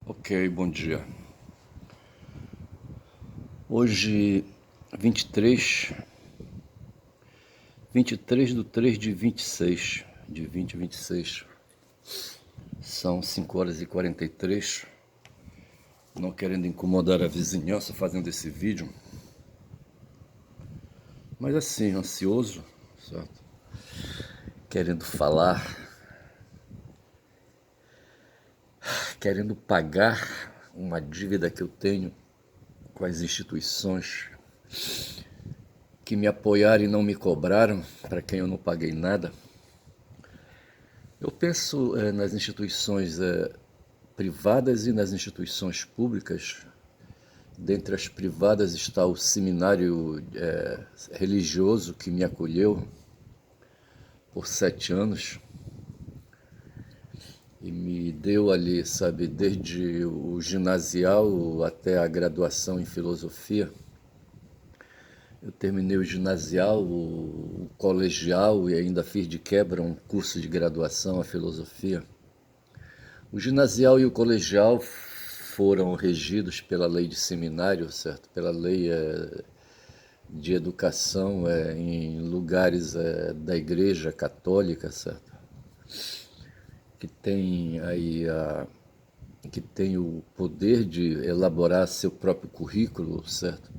Ok, bom dia. Hoje, 23 de 3 de 26, de 2026. São 5 horas e 43. Não querendo incomodar a vizinhança fazendo esse vídeo. Mas assim, ansioso, certo? Querendo falar, querendo pagar uma dívida que eu tenho com as instituições que me apoiaram e não me cobraram, para quem eu não paguei nada. Eu penso nas instituições privadas e nas instituições públicas. Dentre as privadas está o seminário religioso que me acolheu por 7 anos e me deu ali, sabe, desde o ginasial até a graduação em filosofia. Eu terminei o ginasial, o colegial e ainda fiz de quebra um curso de graduação, a filosofia. O ginasial e o colegial foram regidos pela lei de seminário, certo? Pela lei de educação em lugares da Igreja Católica, certo? Que tem aí que tem o poder de elaborar seu próprio currículo, certo?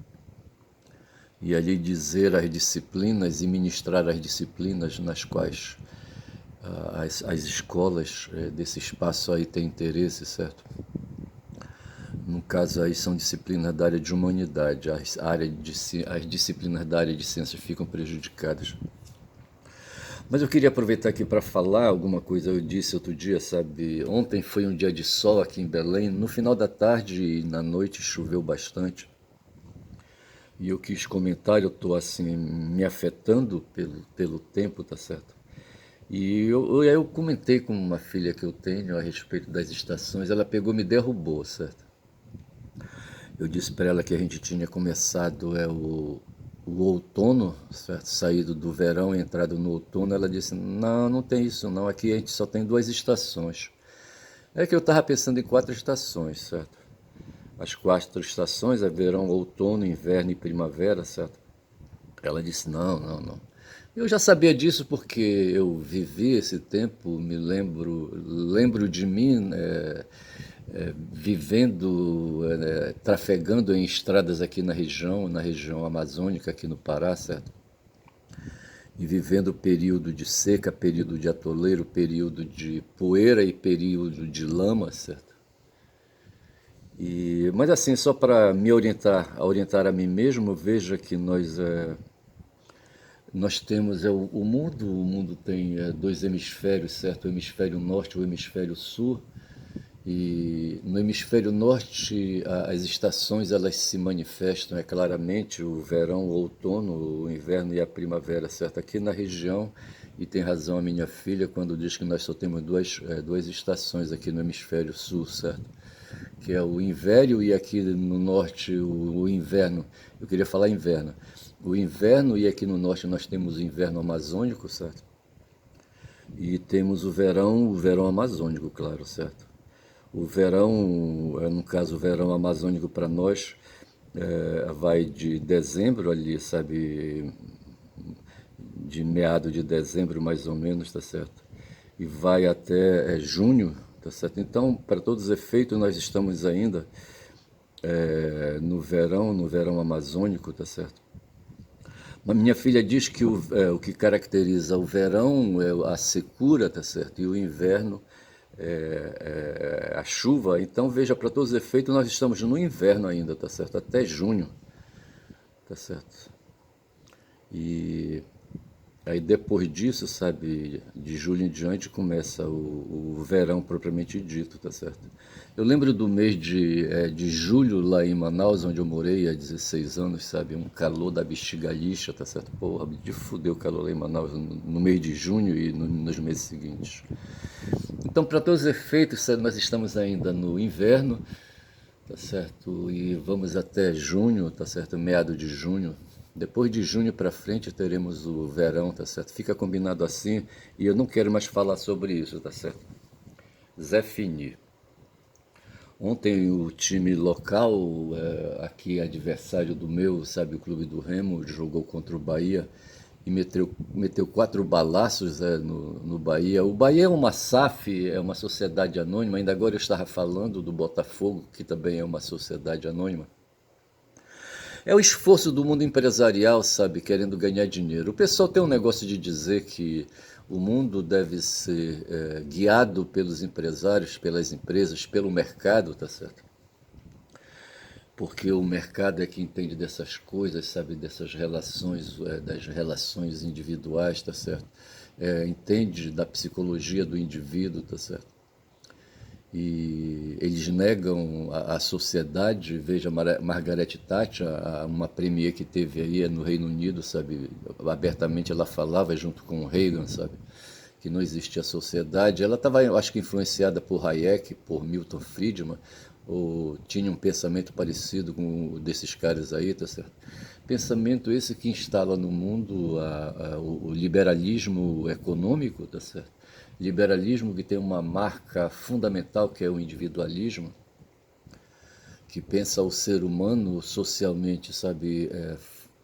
E ali dizer as disciplinas e ministrar as disciplinas nas quais as escolas desse espaço aí têm interesse, certo? No caso aí são disciplinas da área de humanidade, as disciplinas da área de ciências ficam prejudicadas. Mas eu queria aproveitar aqui para falar alguma coisa. Eu disse outro dia, sabe, ontem foi um dia de sol aqui em Belém, no final da tarde e na noite choveu bastante. E eu quis comentar, eu estou assim, me afetando pelo tempo, tá certo? E eu comentei com uma filha que eu tenho a respeito das estações, ela pegou e me derrubou, certo? Eu disse para ela que a gente tinha começado o outono, certo? Saído do verão e entrado no outono. Ela disse, não, não tem isso não, aqui a gente só tem 2 estações. É que eu estava pensando em 4 estações, certo? As 4 estações é verão, outono, inverno e primavera, certo? Ela disse, não, não, não. Eu já sabia disso porque eu vivi esse tempo, lembro de mim vivendo, trafegando em estradas aqui na região amazônica, aqui no Pará, certo? E vivendo período de seca, período de atoleiro, período de poeira e período de lama, certo? Mas assim, só para me orientar a mim mesmo, veja que nós temos o mundo tem 2 hemisférios, certo? O hemisfério norte e o hemisfério sul. E no hemisfério norte as estações elas se manifestam claramente, o verão, o outono, o inverno e a primavera, certo? Aqui na região, e tem razão a minha filha quando diz que nós só temos duas estações aqui no hemisfério sul, certo? Que é o inverno e aqui no norte o inverno. Eu queria falar inverno. O inverno e aqui no norte nós temos o inverno amazônico, certo? E temos o verão amazônico, claro, certo? O verão, no caso o verão amazônico para nós, vai de dezembro ali, sabe, de meado de dezembro mais ou menos, tá certo? E vai até junho, tá certo? Então, para todos os efeitos, nós estamos ainda no verão amazônico, tá certo? Mas minha filha diz que o que caracteriza o verão é a secura, tá certo? E o inverno a chuva. Então, veja, para todos os efeitos, nós estamos no inverno ainda, tá certo? Até junho, tá certo? E aí depois disso, sabe, de julho em diante começa o verão propriamente dito, tá certo? Eu lembro do mês de julho lá em Manaus, onde eu morei há 16 anos, sabe? Um calor da bexiga lixa, tá certo? Porra, de fuder o calor lá em Manaus no mês de junho e nos meses seguintes. Então, para todos os efeitos, nós estamos ainda no inverno, tá certo? E vamos até junho, tá certo? Meado de junho. Depois de junho para frente teremos o verão, tá certo? Fica combinado assim e eu não quero mais falar sobre isso, tá certo? Zé Fini. Ontem o time local, aqui adversário do meu, sabe, o Clube do Remo, jogou contra o Bahia e meteu 4 balaços no Bahia. O Bahia é uma SAF, é uma sociedade anônima, ainda agora eu estava falando do Botafogo, que também é uma sociedade anônima. É o esforço do mundo empresarial, sabe, querendo ganhar dinheiro. O pessoal tem um negócio de dizer que o mundo deve ser guiado pelos empresários, pelas empresas, pelo mercado, tá certo? Porque o mercado é que entende dessas coisas, sabe, dessas relações, das relações individuais, tá certo? Entende da psicologia do indivíduo, tá certo? E eles negam a sociedade. Veja Margaret Thatcher, uma premier que teve aí no Reino Unido, sabe, abertamente ela falava junto com o Reagan, sabe, que não existia sociedade. Ela estava, eu acho que influenciada por Hayek, por Milton Friedman, ou tinha um pensamento parecido com o desses caras aí, tá certo? Pensamento esse que instala no mundo o liberalismo econômico, tá certo? Liberalismo que tem uma marca fundamental que é o individualismo, que pensa o ser humano socialmente, sabe,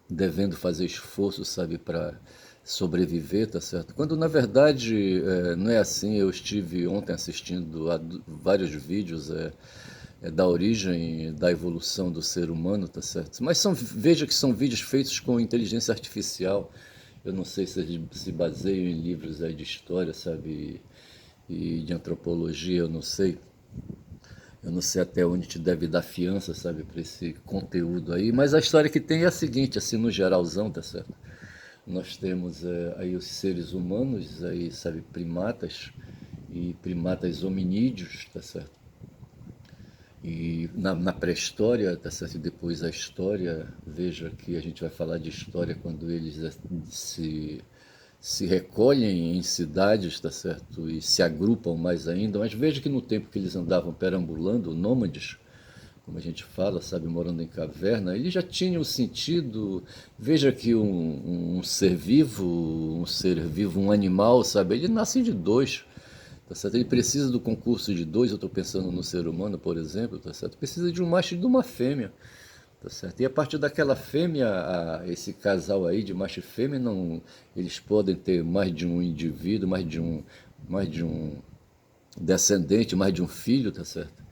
devendo fazer esforço, sabe, para sobreviver, tá certo? Quando na verdade não é assim. Eu estive ontem assistindo a vários vídeos da origem, da evolução do ser humano, tá certo? Mas veja que são vídeos feitos com inteligência artificial. Eu não sei se eles se baseiam em livros aí de história, sabe, e de antropologia, eu não sei. Eu não sei até onde te deve dar fiança, sabe, para esse conteúdo aí. Mas a história que tem é a seguinte, assim, no geralzão, tá certo? Nós temos aí os seres humanos, aí, sabe, primatas e primatas hominídeos, tá certo? E na pré-história, tá certo? E depois a história, veja que a gente vai falar de história quando eles se recolhem em cidades, tá certo? E se agrupam mais ainda. Mas veja que no tempo que eles andavam perambulando, nômades, como a gente fala, sabe, morando em caverna, ele já tinha o sentido. Veja que um ser vivo, um animal, sabe, ele nasce de dois. Tá certo? Ele precisa do concurso de dois. Eu estou pensando no ser humano, por exemplo, tá certo? Precisa de um macho e de uma fêmea, tá certo? E a partir daquela fêmea, esse casal aí de macho e fêmea, não, eles podem ter mais de um indivíduo, mais de um descendente, mais de um filho, tá certo?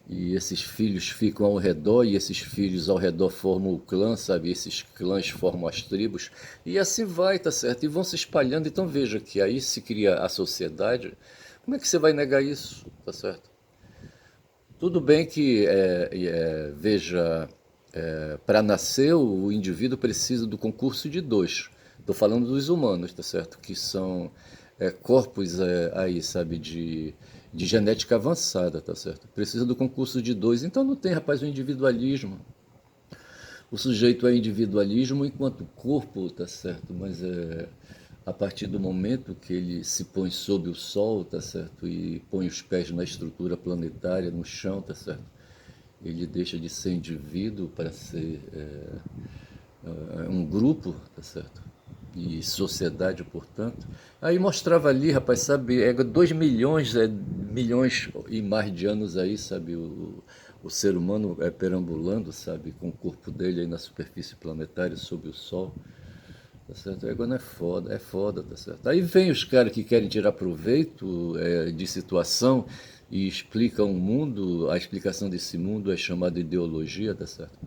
E esses filhos ficam ao redor, e esses filhos ao redor formam o clã, sabe? E esses clãs formam as tribos, e assim vai, tá certo? E vão se espalhando. Então veja que aí se cria a sociedade. Como é que você vai negar isso, tá certo? Tudo bem que, veja, para nascer o indivíduo precisa do concurso de dois. Estou falando dos humanos, tá certo? Que são corpos aí, sabe, de genética avançada, tá certo? Precisa do concurso de dois. Então não tem, rapaz, o individualismo. O sujeito é individualismo enquanto corpo, tá certo? Mas a partir do momento que ele se põe sob o sol, tá certo? E põe os pés na estrutura planetária, no chão, tá certo? Ele deixa de ser indivíduo para ser um grupo, tá certo? E sociedade, portanto. Aí mostrava ali, rapaz, sabe, 2 milhões, milhões e mais de anos aí, sabe, o ser humano perambulando, sabe, com o corpo dele aí na superfície planetária, sob o Sol, tá certo? A Egona é foda, tá certo? Aí vem os caras que querem tirar proveito de situação e explicam o mundo. A explicação desse mundo é chamada ideologia, tá certo?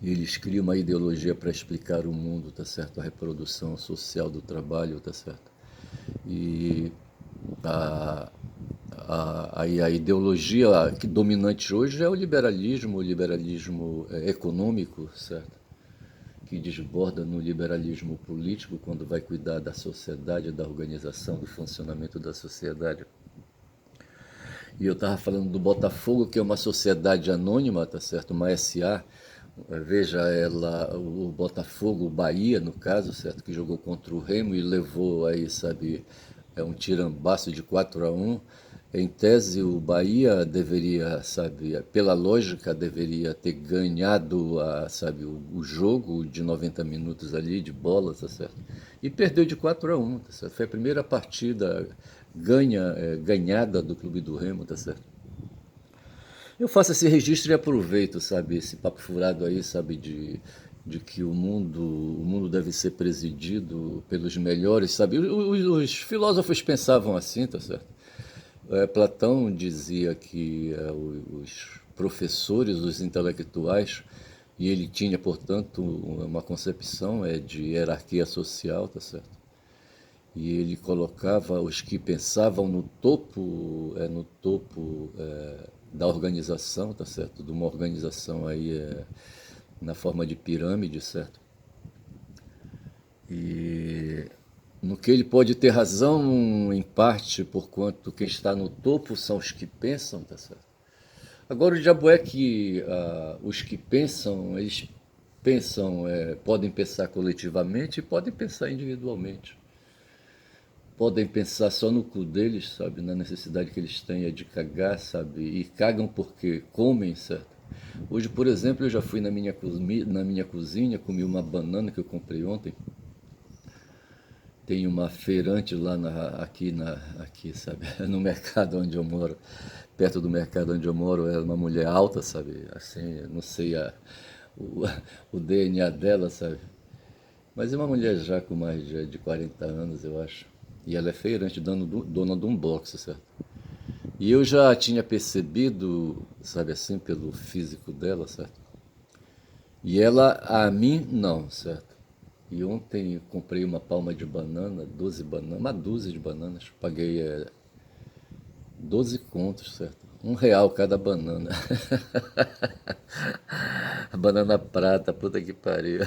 E eles criam uma ideologia para explicar o mundo, tá certo? A reprodução social do trabalho, tá certo? E a, a ideologia que dominante hoje é o liberalismo econômico, certo? Que desborda no liberalismo político quando vai cuidar da sociedade, da organização, do funcionamento da sociedade. E eu estava falando do Botafogo, que é uma sociedade anônima, tá certo? Uma SA. Veja ela, o Botafogo, o Bahia, no caso, certo? Que jogou contra o Remo e levou aí, sabe, um tirambaço de 4-1. Em tese, o Bahia deveria, sabe, pela lógica, deveria ter ganhado, sabe, o jogo de 90 minutos ali, de bola, tá certo? E perdeu de 4-1, tá certo? Foi a primeira partida ganhada do Clube do Remo, tá certo? Eu faço esse registro e aproveito, sabe, esse papo furado aí, sabe, de que o mundo deve ser presidido pelos melhores, sabe? Os filósofos pensavam assim, tá certo? Platão dizia que os professores, os intelectuais, e ele tinha, portanto, uma concepção de hierarquia social, tá certo? E ele colocava os que pensavam no topo da organização, tá certo? De uma organização aí na forma de pirâmide, certo? E no que ele pode ter razão, em parte, por quanto quem está no topo são os que pensam, tá certo? Agora, o diabo é que os que pensam, eles pensam, podem pensar coletivamente e podem pensar individualmente. Podem pensar só no cu deles, sabe? Na necessidade que eles têm de cagar, sabe? E cagam porque comem, certo? Hoje, por exemplo, eu já fui na minha cozinha, comi uma banana que eu comprei ontem. Tem uma feirante lá aqui, sabe? No mercado onde eu moro, perto do mercado onde eu moro, é uma mulher alta, sabe? Assim, não sei o, o DNA dela, sabe? Mas é uma mulher já com mais de 40 anos, eu acho. E ela é feirante, dona de um box, certo? E eu já tinha percebido, sabe assim, pelo físico dela, certo? E ela, a mim, não, certo? E ontem eu comprei uma palma de banana, 12 bananas, uma dúzia de bananas. Paguei 12 contos, certo? R$ 1 cada banana. A banana prata, puta que pariu.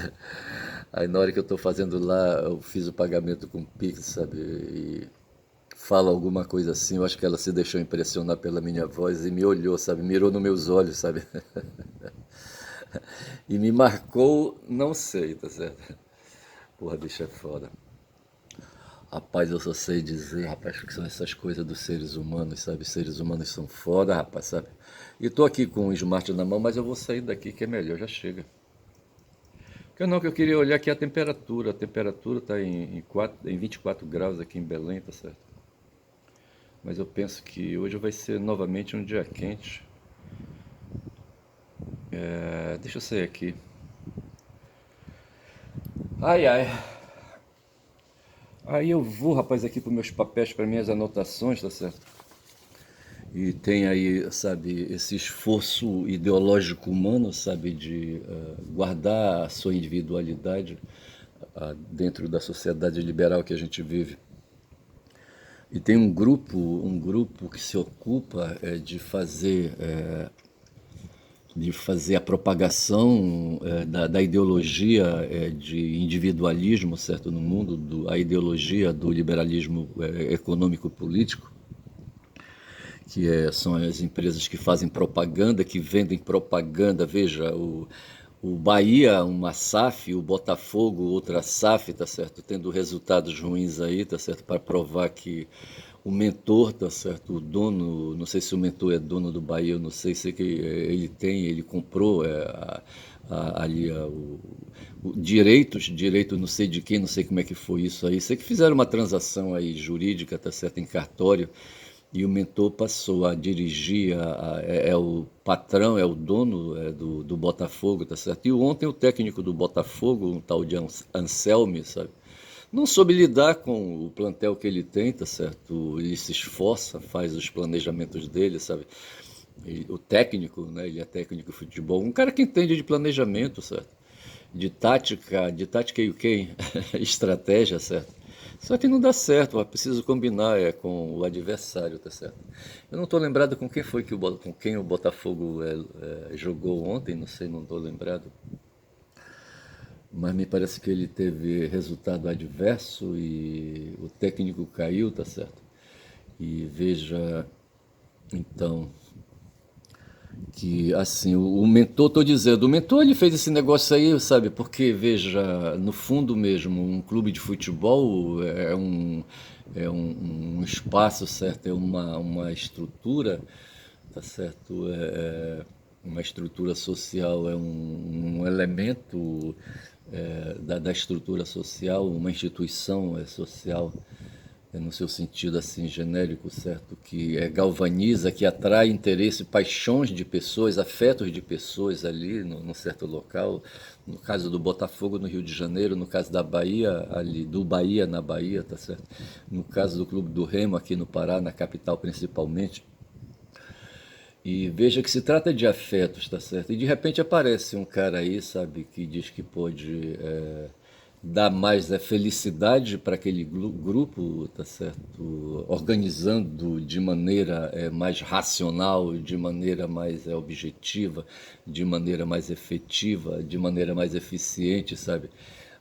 Aí na hora que eu tô fazendo lá, eu fiz o pagamento com Pix, sabe? E fala alguma coisa assim, eu acho que ela se deixou impressionar pela minha voz e me olhou, sabe? Mirou nos meus olhos, sabe? E me marcou, não sei, tá certo? Porra, bicho é foda. Rapaz, eu só sei dizer, rapaz, que são essas coisas dos seres humanos, sabe? Seres humanos são foda, rapaz, sabe? E tô aqui com o smart na mão, mas eu vou sair daqui que é melhor, já chega. Que eu queria olhar aqui a temperatura. A temperatura tá em 24 graus aqui em Belém, tá certo? Mas eu penso que hoje vai ser novamente um dia quente. Deixa eu sair aqui. Ai, ai. Aí eu vou, rapaz, aqui para meus papéis, para minhas anotações, tá certo? E tem aí, sabe, esse esforço ideológico humano, sabe, de guardar a sua individualidade dentro da sociedade liberal que a gente vive. E tem um grupo que se ocupa de fazer a propagação da ideologia de individualismo, certo, no mundo, a ideologia do liberalismo econômico-político, que são as empresas que fazem propaganda, que vendem propaganda. Veja, o Bahia, uma SAF, o Botafogo, outra SAF, tá certo? Tendo resultados ruins aí, tá certo? Para provar que o mentor, tá certo? O dono, não sei se o mentor é dono do Bahia, eu não sei, sei que ele comprou ali direito, não sei de quem, não sei como é que foi isso aí. Sei que fizeram uma transação aí jurídica, tá certo? Em cartório. E o mentor passou a dirigir, é o patrão, é o dono do Botafogo, tá certo? E ontem o técnico do Botafogo, um tal de Anselmi, sabe? Não soube lidar com o plantel que ele tem, tá certo? Ele se esforça, faz os planejamentos dele, sabe? O técnico, né? Ele é técnico de futebol, um cara que entende de planejamento, certo? De tática e o quê? Estratégia, certo? Só que não dá certo, é preciso combinar com o adversário, tá certo? Eu não estou lembrado com quem foi com quem o Botafogo jogou ontem, não sei, não estou lembrado. Mas me parece que ele teve resultado adverso e o técnico caiu, tá certo? E veja, então, que assim, o mentor, tô dizendo, o mentor ele fez esse negócio aí, sabe? Porque veja, no fundo mesmo, um clube de futebol é um espaço, certo? É uma estrutura, tá certo? Uma estrutura social, é um elemento da estrutura social, uma instituição social no seu sentido assim genérico, certo? Que galvaniza, que atrai interesse, paixões de pessoas, afetos de pessoas ali num certo local. No caso do Botafogo no Rio de Janeiro, no caso da Bahia, ali do Bahia na Bahia, tá certo? No caso do Clube do Remo aqui no Pará, na capital principalmente. E veja que se trata de afetos, tá certo? E de repente aparece um cara aí, sabe, que diz que pode dar mais felicidade para aquele grupo, tá certo? Organizando de maneira mais racional, de maneira mais objetiva, de maneira mais efetiva, de maneira mais eficiente, sabe?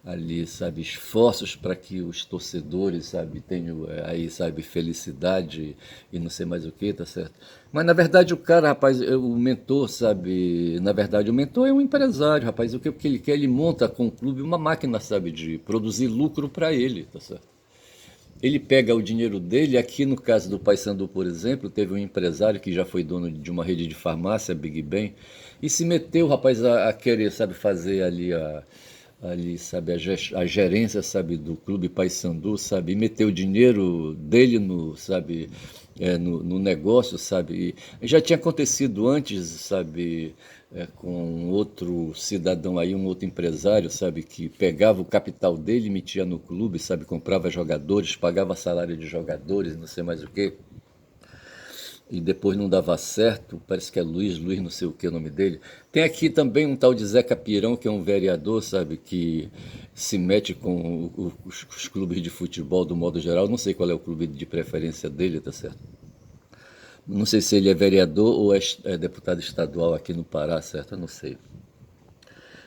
Ali, sabe, esforços para que os torcedores, sabe, tenham aí, sabe, felicidade e não sei mais o que, tá certo? Mas na verdade o cara, rapaz, o mentor, sabe, na verdade o mentor é um empresário, rapaz, o que ele quer, ele monta com o clube uma máquina, sabe, de produzir lucro para ele, tá certo? Ele pega o dinheiro dele, aqui no caso do Paysandu, por exemplo, teve um empresário que já foi dono de uma rede de farmácia, Big Ben, e se meteu, rapaz, a querer, sabe, fazer ali, sabe, a gerência, sabe, do clube Paysandu, sabe, e meter o dinheiro dele no, sabe, no negócio, sabe, e já tinha acontecido antes, sabe, com um outro cidadão aí, um outro empresário, sabe, que pegava o capital dele e metia no clube, sabe, comprava jogadores, pagava salário de jogadores, não sei mais o quê, e depois não dava certo, parece que é Luiz não sei o que é o nome dele. Tem aqui também um tal de Zeca Pirão, que é um vereador, sabe, que se mete com os clubes de futebol do modo geral, não sei qual é o clube de preferência dele, tá certo? Não sei se ele é vereador ou é deputado estadual aqui no Pará, certo? Eu não sei.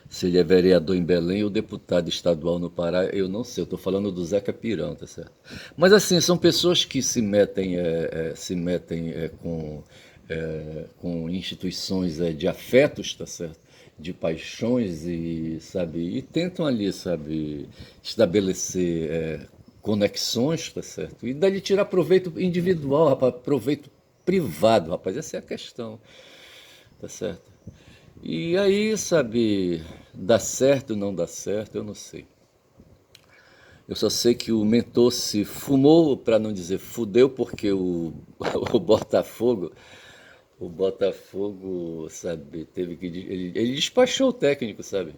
Se ele é vereador em Belém ou deputado estadual no Pará, eu não sei. Eu estou falando do Zeca Pirão, tá certo? Mas assim, são pessoas que se metem com instituições de afetos, tá certo? De paixões e, sabe, e tentam ali, sabe, estabelecer conexões, tá certo? E dali tirar proveito individual, rapaz, proveito privado, rapaz, essa é a questão, tá certo? E aí, sabe, dá certo ou não dá certo, eu não sei. Eu só sei que o mentor se fumou, para não dizer fudeu, porque o Botafogo, o Botafogo, sabe, teve que. Ele despachou o técnico, sabe?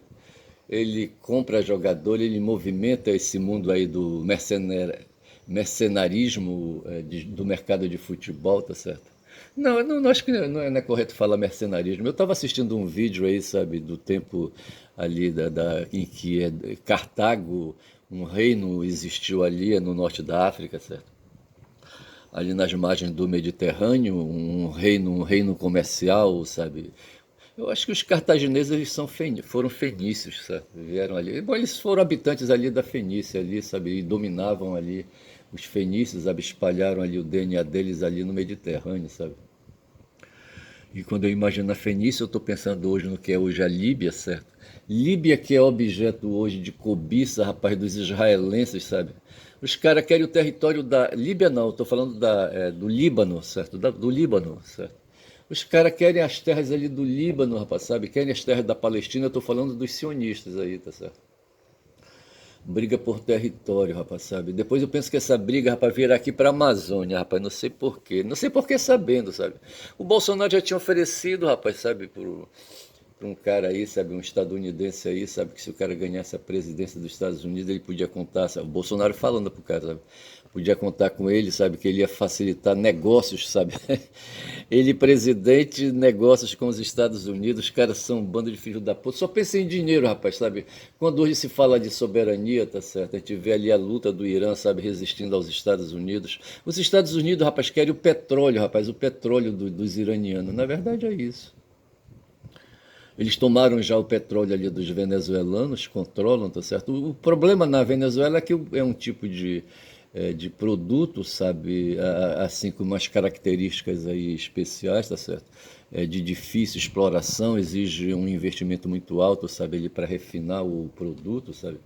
Ele compra jogador, ele movimenta esse mundo aí do mercenarismo do mercado de futebol, tá certo? Não, não acho que não é correto falar mercenarismo. Eu estava assistindo um vídeo aí, sabe, do tempo ali em que Cartago, um reino existiu ali no norte da África, certo? Ali nas margens do Mediterrâneo, um reino comercial, sabe? Eu acho que os cartagineses eles foram fenícios, sabe? Vieram ali. Bom, eles foram habitantes ali da Fenícia, ali, sabe? E dominavam ali os fenícios, sabe? Espalharam ali o DNA deles ali no Mediterrâneo, sabe? E quando eu imagino a Fenícia, eu estou pensando hoje no que é hoje a Líbia, certo? Líbia que é objeto hoje de cobiça, rapaz, dos israelenses, sabe? Os caras querem o território da Líbia, não, estou falando do Líbano, certo? Do Líbano, certo? Os caras querem as terras ali do Líbano, rapaz, sabe? Querem as terras da Palestina, eu estou falando dos sionistas aí, tá certo? Briga por território, rapaz, sabe? Depois eu penso que essa briga, rapaz, virá aqui para a Amazônia, rapaz, não sei por quê. Não sei por que sabendo, sabe? O Bolsonaro já tinha oferecido, rapaz, sabe, para um cara aí, sabe, um estadunidense aí, sabe, que se o cara ganhasse a presidência dos Estados Unidos, ele podia contar, sabe? O Bolsonaro falando pro cara, sabe? Podia contar com ele, sabe, que ele ia facilitar negócios, sabe? Ele, presidente, negócios com os Estados Unidos, os caras são um bando de filhos da puta. Só pensa em dinheiro, rapaz, sabe? Quando hoje se fala de soberania, tá certo? A gente vê ali a luta do Irã, sabe, resistindo aos Estados Unidos. Os Estados Unidos, rapaz, querem o petróleo, rapaz, o petróleo dos iranianos. Na verdade é isso. Eles tomaram já o petróleo ali dos venezuelanos, controlam, tá certo? O problema na Venezuela é que é um tipo de produto, sabe, assim com umas características aí especiais, tá certo? De difícil exploração, exige um investimento muito alto, sabe, ali para refinar o produto, sabe?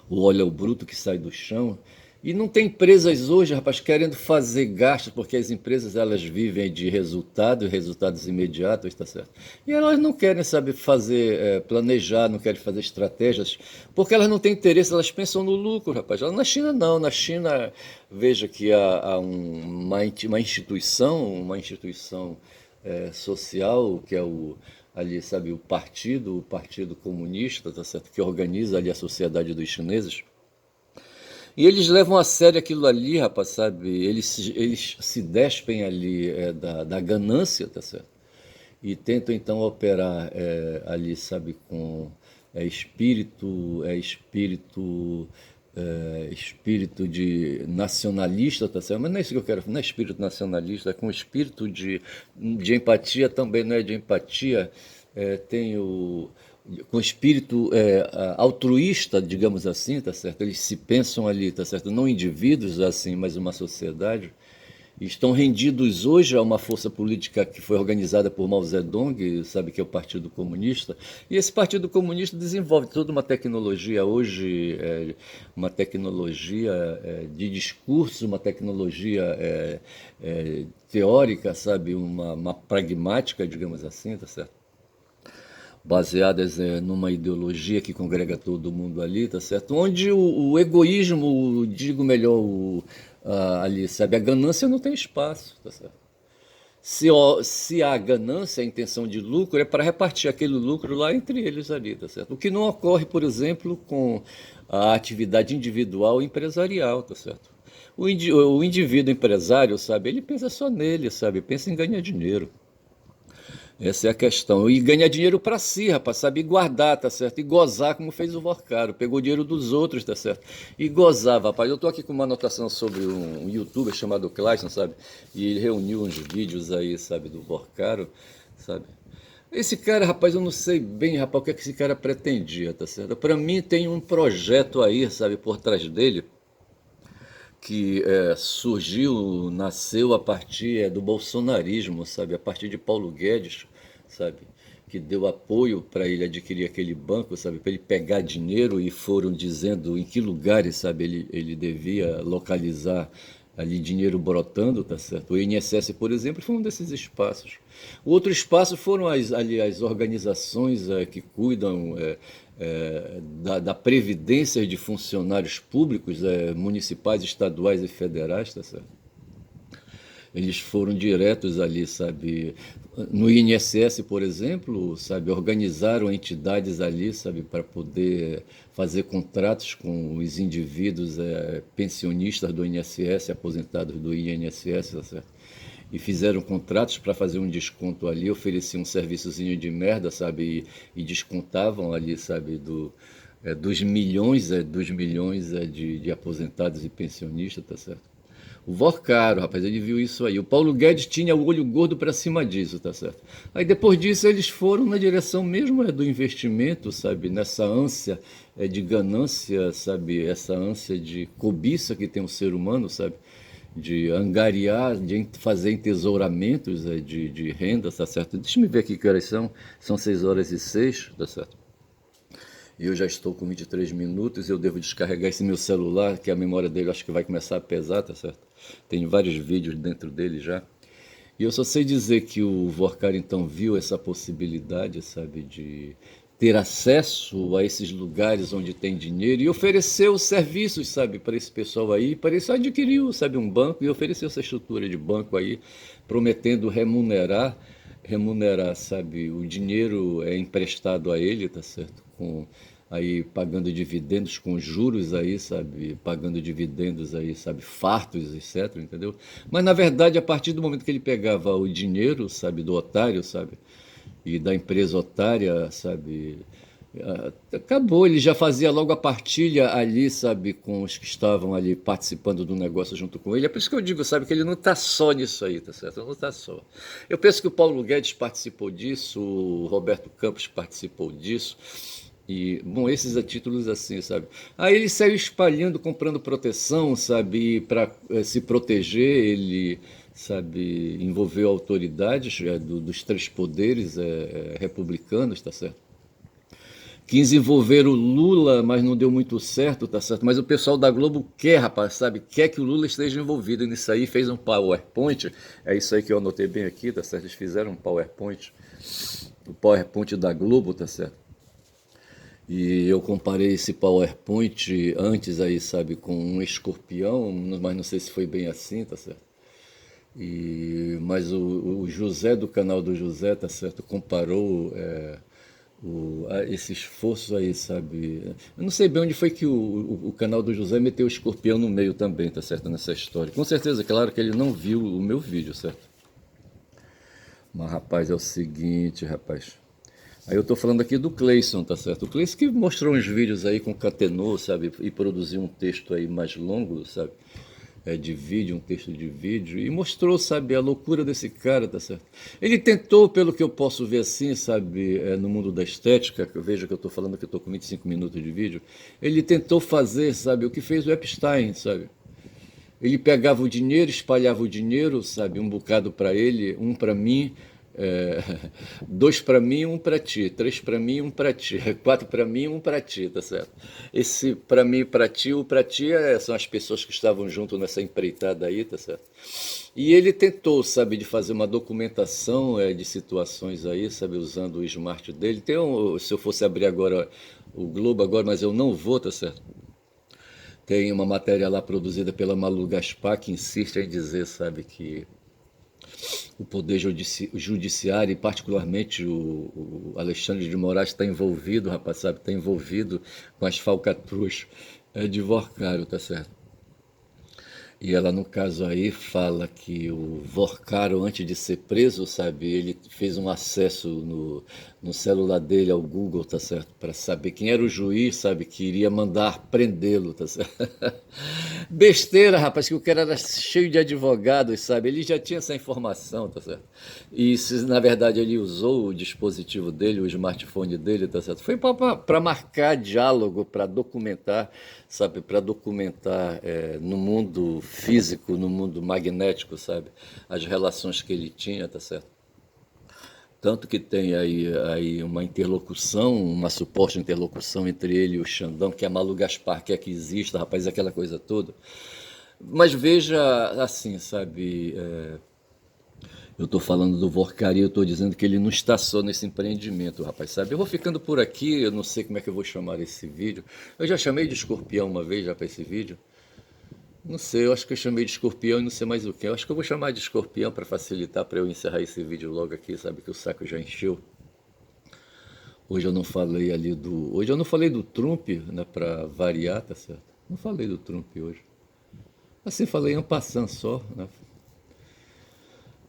O óleo bruto que sai do chão. E não tem empresas hoje, rapaz, querendo fazer gastos, porque as empresas elas vivem de resultados, resultados imediatos, tá certo? E elas não querem, sabe, fazer, planejar, não querem fazer estratégias, porque elas não têm interesse, elas pensam no lucro, rapaz. Na China não, na China, veja que há uma instituição social, que é ali, sabe, o Partido Comunista, tá certo? Que organiza ali a sociedade dos chineses. E eles levam a sério aquilo ali, rapaz, sabe? Eles se despem ali da ganância, tá certo? E tentam então operar ali, sabe, com espírito de nacionalista, tá certo? Mas não é isso que eu quero, não é espírito nacionalista, é com espírito de empatia também, não é de empatia, tem o com espírito altruísta, digamos assim, tá certo? Eles se pensam ali, tá certo? Não indivíduos assim, mas uma sociedade. E estão rendidos hoje a uma força política que foi organizada por Mao Zedong, sabe que é o Partido Comunista. E esse Partido Comunista desenvolve toda uma tecnologia hoje, uma tecnologia de discurso, uma tecnologia teórica, sabe, uma pragmática, digamos assim, tá certo? Baseadas numa ideologia que congrega todo mundo ali, tá certo? Onde o egoísmo, digo melhor, ali, sabe, a ganância não tem espaço, tá certo? Se há ganância, a intenção de lucro é para repartir aquele lucro lá entre eles ali, tá certo? O que não ocorre, por exemplo, com a atividade individual e empresarial, tá certo? O indivíduo empresário, sabe, ele pensa só nele, sabe, pensa em ganhar dinheiro. Essa é a questão. E ganhar dinheiro para si, rapaz, sabe? E guardar, tá certo? E gozar como fez o Vorcaro. Pegou o dinheiro dos outros, tá certo? E gozava, rapaz. Eu tô aqui com uma anotação sobre um youtuber chamado Clayson, sabe? E ele reuniu uns vídeos aí, sabe, do Vorcaro, sabe? Esse cara, rapaz, eu não sei bem, rapaz, o que é que esse cara pretendia, tá certo? Para mim tem um projeto aí, sabe, por trás dele, que surgiu, nasceu a partir do bolsonarismo, sabe? A partir de Paulo Guedes, sabe? Que deu apoio para ele adquirir aquele banco, sabe? Para ele pegar dinheiro e foram dizendo em que lugares, sabe? Ele devia localizar ali dinheiro brotando, tá certo? O INSS, por exemplo, foi um desses espaços. O outro espaço foram as organizações que cuidam da previdência de funcionários públicos, municipais, estaduais e federais, tá certo? Eles foram diretos ali, sabe? No INSS, por exemplo, sabe, organizaram entidades ali, sabe, para poder fazer contratos com os indivíduos pensionistas do INSS, aposentados do INSS, tá certo? E fizeram contratos para fazer um desconto ali, ofereciam um serviçozinho de merda, sabe, e descontavam ali, sabe, dos milhões de aposentados e pensionistas, tá certo? O Vorcaro, rapaz, ele viu isso aí. O Paulo Guedes tinha o olho gordo para cima disso, tá certo? Aí depois disso eles foram na direção mesmo do investimento, sabe? Nessa ânsia de ganância, sabe? Essa ânsia de cobiça que tem o ser humano, sabe? De angariar, de fazer entesouramentos de renda, tá certo? Deixa eu ver aqui que horas são. São 6h06, tá certo? E eu já estou com 23 minutos, eu devo descarregar esse meu celular, que a memória dele acho que vai começar a pesar, tá certo? Tem vários vídeos dentro dele já. E eu só sei dizer que o Vorkar então viu essa possibilidade, sabe, de ter acesso a esses lugares onde tem dinheiro e ofereceu serviços, sabe, para esse pessoal aí. Para isso adquiriu, sabe, um banco e ofereceu essa estrutura de banco aí, prometendo remunerar, sabe, o dinheiro é emprestado a ele, tá certo? Com aí pagando dividendos com juros aí, sabe, pagando dividendos aí, sabe, fartos, etc, entendeu? Mas na verdade, a partir do momento que ele pegava o dinheiro, sabe, do otário, sabe, e da empresa otária, sabe, acabou, ele já fazia logo a partilha ali, sabe, com os que estavam ali participando do negócio junto com ele. É por isso que eu digo, sabe, que ele não está só nisso aí, tá certo? Não está só. Eu penso que o Paulo Guedes participou disso, o Roberto Campos participou disso, e, bom, esses títulos assim, sabe? Aí ele saiu espalhando, comprando proteção, sabe? Para se proteger, ele, sabe, envolveu autoridades dos três poderes republicanos, tá certo? Quis envolver o Lula, mas não deu muito certo, tá certo? Mas o pessoal da Globo quer, rapaz, sabe? Quer que o Lula esteja envolvido nisso aí, fez um PowerPoint, é isso aí que eu anotei bem aqui, tá certo? Eles fizeram um PowerPoint, o PowerPoint da Globo, tá certo? E eu comparei esse PowerPoint antes aí, sabe, com um escorpião, mas não sei se foi bem assim, tá certo? Mas o José do canal do José, tá certo, comparou esse esforço aí, sabe? Eu não sei bem onde foi que o canal do José meteu o escorpião no meio também, tá certo, nessa história. Com certeza, claro que ele não viu o meu vídeo, certo? Mas, rapaz, é o seguinte, rapaz. Aí eu tô falando aqui do Cleison, tá certo? O Cleison que mostrou uns vídeos aí, concatenou, sabe? E produziu um texto aí mais longo, sabe? De vídeo, um texto de vídeo, e mostrou, sabe, a loucura desse cara, tá certo? Ele tentou, pelo que eu posso ver assim, sabe, no mundo da estética, que eu vejo que eu tô falando que eu tô com 25 minutos de vídeo, ele tentou fazer, sabe, o que fez o Epstein, sabe? Ele pegava o dinheiro, espalhava o dinheiro, sabe, um bocado para ele, um para mim, é, dois para mim, um para ti, três para mim, um para ti, quatro para mim, um para ti, tá certo? Esse para mim, para ti, o para ti são as pessoas que estavam junto nessa empreitada aí, tá certo? E ele tentou, sabe, de fazer uma documentação de situações aí, sabe, usando o smart dele. Se eu fosse abrir agora o Globo agora, mas eu não vou, tá certo? Tem uma matéria lá produzida pela Malu Gaspar que insiste em dizer, sabe, que o poder judiciário, e particularmente o Alexandre de Moraes, está envolvido, rapaz, sabe, está envolvido com as falcatruas de Vorcário, tá certo? E ela, no caso aí, fala que o Vorcaro, antes de ser preso, sabe, ele fez um acesso no celular dele ao Google, tá certo? Para saber quem era o juiz, sabe, que iria mandar prendê-lo, tá certo? Besteira, rapaz, que o cara era cheio de advogados, sabe? Ele já tinha essa informação, tá certo? E se na verdade ele usou o dispositivo dele, o smartphone dele, tá certo? Foi para marcar diálogo, para documentar, sabe? Para documentar no mundo físico, no mundo magnético, sabe? As relações que ele tinha, tá certo? Tanto que tem aí uma interlocução, uma suposta interlocução entre ele e o Xandão, que a Malu Gaspar quer que exista, rapaz, aquela coisa toda. Mas veja assim, sabe? Eu estou falando do Vorcari, eu estou dizendo que ele não está só nesse empreendimento, rapaz, sabe? Eu vou ficando por aqui, eu não sei como é que eu vou chamar esse vídeo. Eu já chamei de escorpião uma vez já para esse vídeo. Não sei, eu acho que eu chamei de escorpião e não sei mais o que. Eu acho que eu vou chamar de escorpião para facilitar, para eu encerrar esse vídeo logo aqui, sabe? Que o saco já encheu. Hoje eu não falei ali do. Hoje eu não falei do Trump, né? Para variar, tá certo? Não falei do Trump hoje. Assim, falei em passant só, né?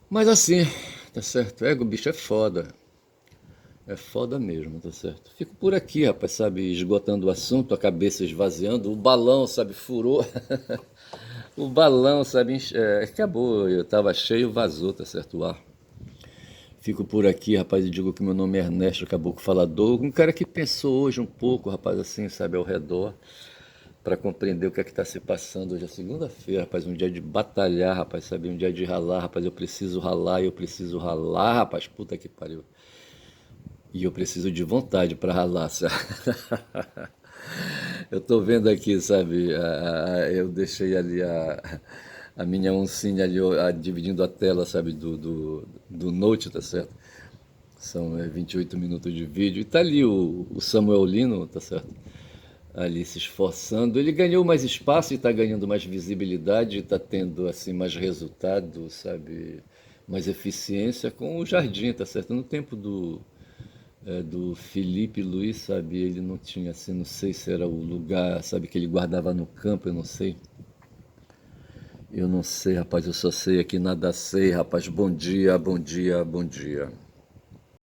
Mas assim, tá certo? O bicho é foda. É foda mesmo, tá certo? Fico por aqui, rapaz, sabe? Esgotando o assunto, a cabeça esvaziando. O balão, sabe? Furou. O balão, sabe? Acabou. Eu tava cheio, vazou, tá certo? O ar. Fico por aqui, rapaz, e digo que meu nome é Ernesto Caboclo Falador. Um cara que pensou hoje um pouco, rapaz, assim, sabe? Ao redor. Para compreender o que é que está se passando hoje é segunda-feira, rapaz, um dia de batalhar, rapaz, sabe, um dia de ralar, rapaz, eu preciso ralar, rapaz, puta que pariu. E eu preciso de vontade para ralar, sabe? Eu tô vendo aqui, sabe, eu deixei ali a minha oncinha ali dividindo a tela, sabe, do Note, tá certo? São 28 minutos de vídeo. E tá ali o Samuel Lino, tá certo? Ali se esforçando. Ele ganhou mais espaço e está ganhando mais visibilidade, está tendo assim mais resultado, sabe, mais eficiência com o Jardim, tá certo? No tempo do Felipe Luiz, sabe, ele não tinha assim, não sei se era o lugar, sabe, que ele guardava no campo, eu não sei. Eu não sei, rapaz, eu só sei aqui nada sei, rapaz. Bom dia, bom dia, bom dia.